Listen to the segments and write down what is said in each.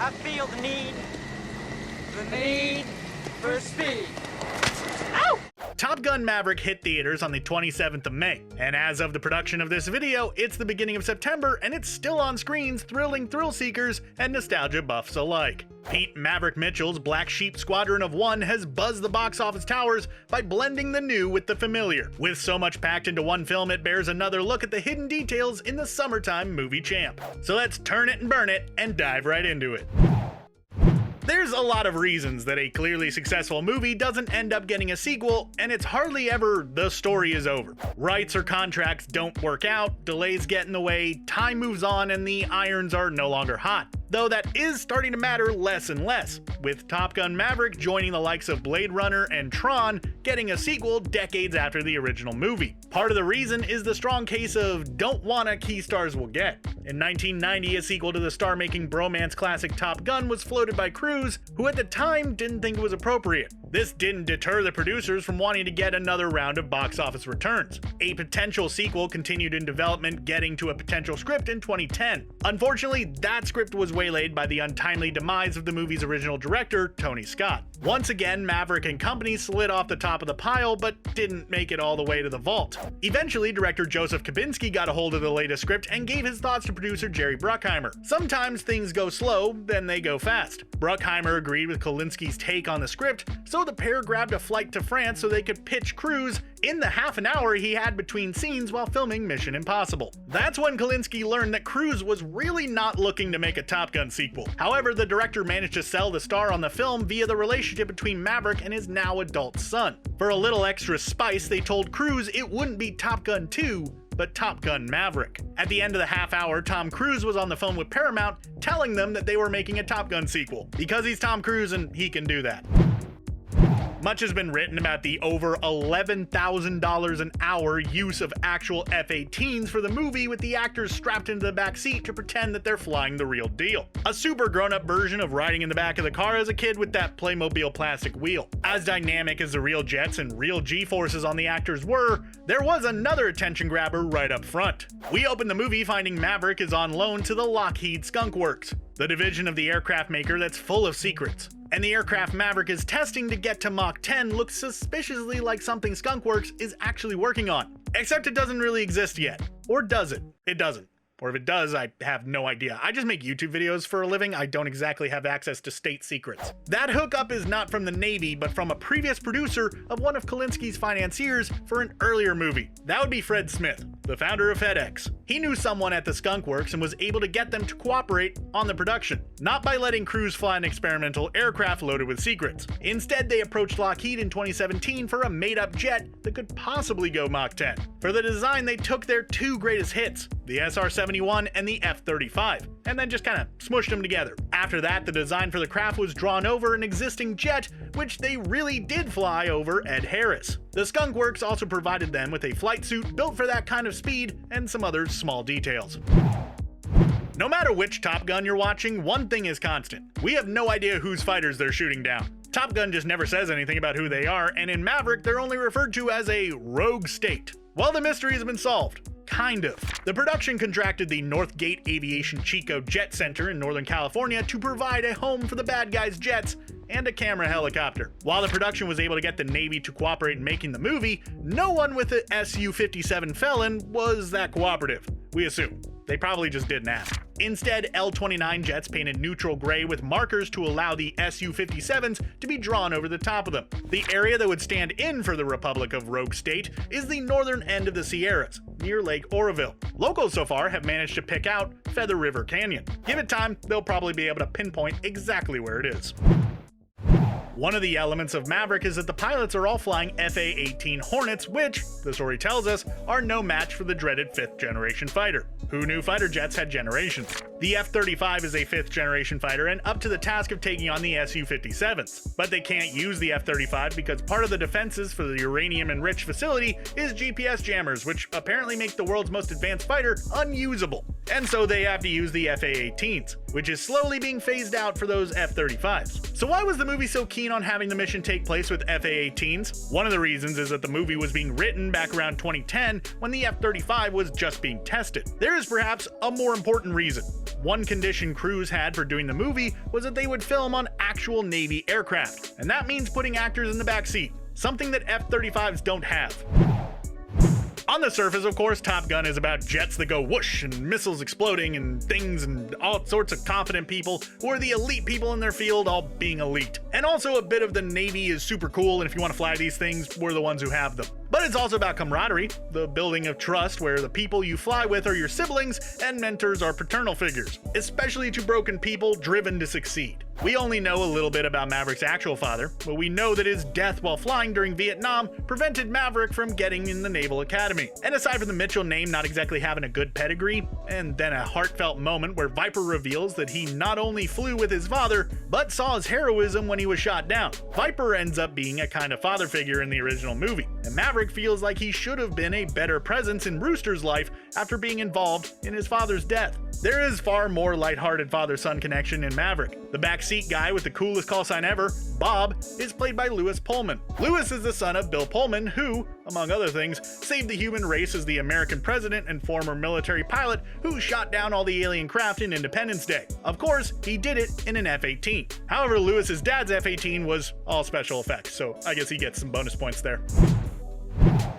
I feel the need for speed. Ow! Top Gun Maverick hit theaters on the 27th of May, and as of the production of this video, it's the beginning of September and it's still on screens, thrilling thrill seekers and nostalgia buffs alike. Pete Maverick Mitchell's Black Sheep Squadron of One has buzzed the box office towers by blending the new with the familiar. With so much packed into one film, it bears another look at the hidden details in the summertime movie champ. So let's turn it and burn it and dive right into it. There's a lot of reasons that a clearly successful movie doesn't end up getting a sequel, and it's hardly ever the story is over. Rights or contracts don't work out, delays get in the way, time moves on, and the irons are no longer hot. Though that is starting to matter less and less, with Top Gun Maverick joining the likes of Blade Runner and Tron getting a sequel decades after the original movie. Part of the reason is the strong case of don't wanna key stars will get. In 1990, a sequel to the star-making bromance classic Top Gun was floated by Cruise, who at the time didn't think it was appropriate. This didn't deter the producers from wanting to get another round of box office returns. A potential sequel continued in development, getting to a potential script in 2010. Unfortunately, that script was waylaid by the untimely demise of the movie's original director, Tony Scott. Once again, Maverick and company slid off the top of the pile, but didn't make it all the way to the vault. Eventually, director Joseph Kosinski got a hold of the latest script and gave his thoughts to producer Jerry Bruckheimer. Sometimes things go slow, then they go fast. Bruckheimer agreed with Kosinski's take on the script, so the pair grabbed a flight to France so they could pitch Cruise in the half an hour he had between scenes while filming Mission Impossible. That's when Kosinski learned that Cruise was really not looking to make a Top Gun sequel. However, the director managed to sell the star on the film via the relationship between Maverick and his now adult son. For a little extra spice, they told Cruise it wouldn't be Top Gun 2, but Top Gun Maverick. At the end of the half hour, Tom Cruise was on the phone with Paramount telling them that they were making a Top Gun sequel, because he's Tom Cruise and he can do that. Much has been written about the over $11,000 an hour use of actual F-18s for the movie, with the actors strapped into the back seat to pretend that they're flying the real deal. A super grown-up version of riding in the back of the car as a kid with that Playmobil plastic wheel. As dynamic as the real jets and real G-forces on the actors were, there was another attention grabber right up front. We open the movie finding Maverick is on loan to the Lockheed Skunkworks, the division of the aircraft maker that's full of secrets. And the aircraft Maverick is testing to get to Mach 10 looks suspiciously like something Skunkworks is actually working on. Except it doesn't really exist yet. Or does it? It doesn't. Or if it does, I have no idea. I just make YouTube videos for a living. I don't exactly have access to state secrets. That hookup is not from the Navy, but from a previous producer of one of Kosinski's financiers for an earlier movie. That would be Fred Smith, the founder of FedEx. He knew someone at the Skunkworks and was able to get them to cooperate on the production, not by letting Cruise fly an experimental aircraft loaded with secrets. Instead, they approached Lockheed in 2017 for a made-up jet that could possibly go Mach 10. For the design, they took their two greatest hits, the SR-71 and the F-35, and then just kind of smushed them together. After that, the design for the craft was drawn over an existing jet, which they really did fly over Ed Harris. The Skunkworks also provided them with a flight suit built for that kind of speed and some other small details. No matter which Top Gun you're watching, one thing is constant. We have no idea whose fighters they're shooting down. Top Gun just never says anything about who they are, and in Maverick, they're only referred to as a rogue state. Well, the mystery has been solved. Kind of. The production contracted the Northgate Aviation Chico Jet Center in Northern California to provide a home for the bad guys' jets and a camera helicopter. While the production was able to get the Navy to cooperate in making the movie, no one with the Su-57 Felon was that cooperative, we assume. They probably just didn't ask. Instead, L-29 jets painted neutral gray with markers to allow the Su-57s to be drawn over the top of them. The area that would stand in for the Republic of Rogue State is the northern end of the Sierras, near Lake Oroville. Locals so far have managed to pick out Feather River Canyon. Give it time, they'll probably be able to pinpoint exactly where it is. One of the elements of Maverick is that the pilots are all flying FA-18 Hornets, which, the story tells us, are no match for the dreaded 5th generation fighter. Who knew fighter jets had generations? The F-35 is a 5th generation fighter and up to the task of taking on the Su-57s. But they can't use the F-35 because part of the defenses for the uranium-enriched facility is GPS jammers, which apparently make the world's most advanced fighter unusable. And so they have to use the FA-18s, which is slowly being phased out for those F-35s. So why was the movie so keen on having the mission take place with FA-18s? One of the reasons is that the movie was being written back around 2010 when the F-35 was just being tested. There is perhaps a more important reason. One condition crews had for doing the movie was that they would film on actual Navy aircraft, and that means putting actors in the back seat, something that F-35s don't have. On the surface, of course, Top Gun is about jets that go whoosh and missiles exploding and things and all sorts of confident people who are the elite people in their field all being elite. And also a bit of the Navy is super cool, and if you want to fly these things, we're the ones who have them. But it's also about camaraderie, the building of trust where the people you fly with are your siblings and mentors are paternal figures, especially to broken people driven to succeed. We only know a little bit about Maverick's actual father, but we know that his death while flying during Vietnam prevented Maverick from getting in the Naval Academy. And aside from the Mitchell name not exactly having a good pedigree, and then a heartfelt moment where Viper reveals that he not only flew with his father, but saw his heroism when he was shot down. Viper ends up being a kind of father figure in the original movie, and Maverick feels like he should have been a better presence in Rooster's life after being involved in his father's death. There is far more lighthearted father-son connection in Maverick. The backseat guy with the coolest call sign ever, Bob, is played by Lewis Pullman. Lewis is the son of Bill Pullman, who, among other things, saved the human race as the American president and former military pilot who shot down all the alien craft in Independence Day. Of course, he did it in an F-18. However, Lewis's dad's F-18 was all special effects, so I guess he gets some bonus points there.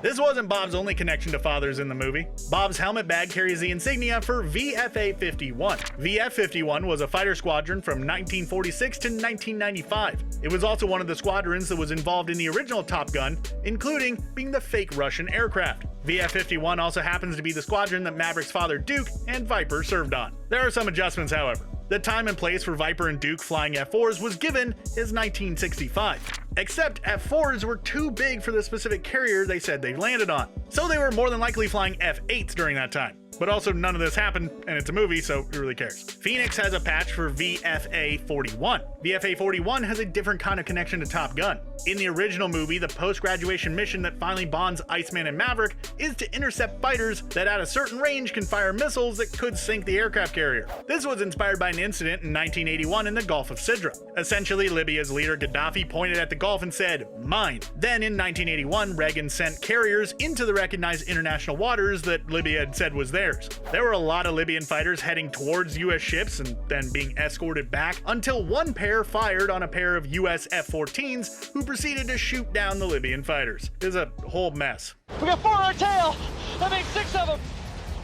This wasn't Bob's only connection to fathers in the movie. Bob's helmet bag carries the insignia for VFA-51. VF-51 was a fighter squadron from 1946 to 1995. It was also one of the squadrons that was involved in the original Top Gun, including being the fake Russian aircraft. VF-51 also happens to be the squadron that Maverick's father Duke and Viper served on. There are some adjustments, however. The time and place for Viper and Duke flying F-4s was given as 1965. Except F-4s were too big for the specific carrier they said they landed on, so they were more than likely flying F-8s during that time. But also none of this happened, and it's a movie, so who really cares? Phoenix has a patch for VFA-41. VFA-41 has a different kind of connection to Top Gun. In the original movie, the post-graduation mission that finally bonds Iceman and Maverick is to intercept fighters that at a certain range can fire missiles that could sink the aircraft carrier. This was inspired by an incident in 1981 in the Gulf of Sidra. Essentially, Libya's leader Gaddafi pointed at the Gulf and said, "Mine." Then in 1981, Reagan sent carriers into the recognized international waters that Libya had said was theirs. There were a lot of Libyan fighters heading towards US ships and then being escorted back until one pair fired on a pair of US F-14s who proceeded to shoot down the Libyan fighters. It was a whole mess. We got 4 on our tail. That makes 6 of them.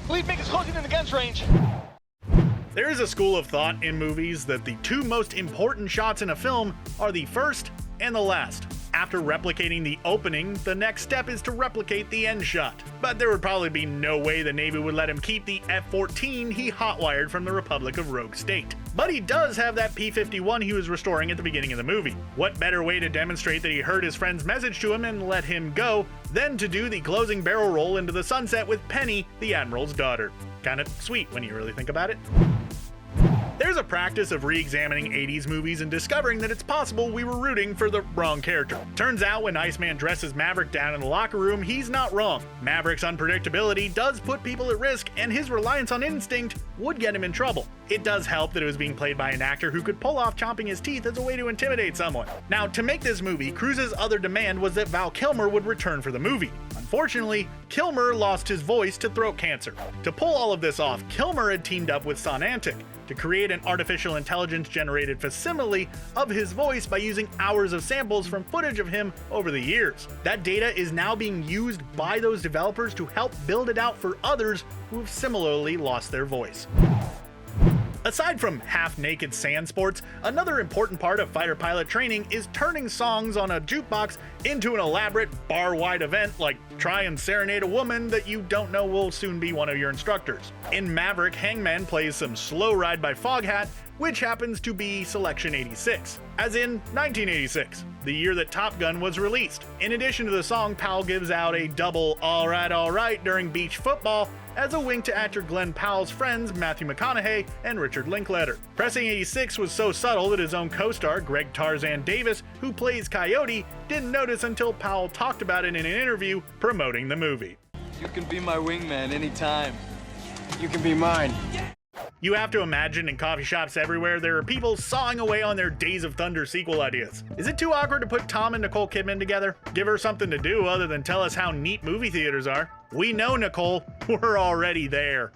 Lead make us closing in the guns range. There is a school of thought in movies that the two most important shots in a film are the first and the last. After replicating the opening, the next step is to replicate the end shot. But there would probably be no way the Navy would let him keep the F-14 he hotwired from the Republic of Rogue State. But he does have that P-51 he was restoring at the beginning of the movie. What better way to demonstrate that he heard his friend's message to him and let him go than to do the closing barrel roll into the sunset with Penny, the Admiral's daughter. Kinda sweet when you really think about it. There's a practice of re-examining 80s movies and discovering that it's possible we were rooting for the wrong character. Turns out when Iceman dresses Maverick down in the locker room, he's not wrong. Maverick's unpredictability does put people at risk, and his reliance on instinct would get him in trouble. It does help that it was being played by an actor who could pull off chomping his teeth as a way to intimidate someone. Now, to make this movie, Cruise's other demand was that Val Kilmer would return for the movie. Unfortunately, Kilmer lost his voice to throat cancer. To pull all of this off, Kilmer had teamed up with Sonantic to create an artificial intelligence-generated facsimile of his voice by using hours of samples from footage of him over the years. That data is now being used by those developers to help build it out for others who have similarly lost their voice. Aside from half-naked sand sports, another important part of fighter pilot training is turning songs on a jukebox into an elaborate bar-wide event like try and serenade a woman that you don't know will soon be one of your instructors. In Maverick, Hangman plays some Slow Ride by Foghat, which happens to be Selection 86, as in 1986, the year that Top Gun was released. In addition to the song, Powell gives out a double all right during beach football as a wink to actor Glenn Powell's friends Matthew McConaughey and Richard Linklater. Pressing 86 was so subtle that his own co-star Greg Tarzan Davis, who plays Coyote, didn't notice until Powell talked about it in an interview promoting the movie. You can be my wingman anytime. You can be mine. You have to imagine in coffee shops everywhere there are people sawing away on their Days of Thunder sequel ideas. Is it too awkward to put Tom and Nicole Kidman together? Give her something to do other than tell us how neat movie theaters are. We know, Nicole, we're already there.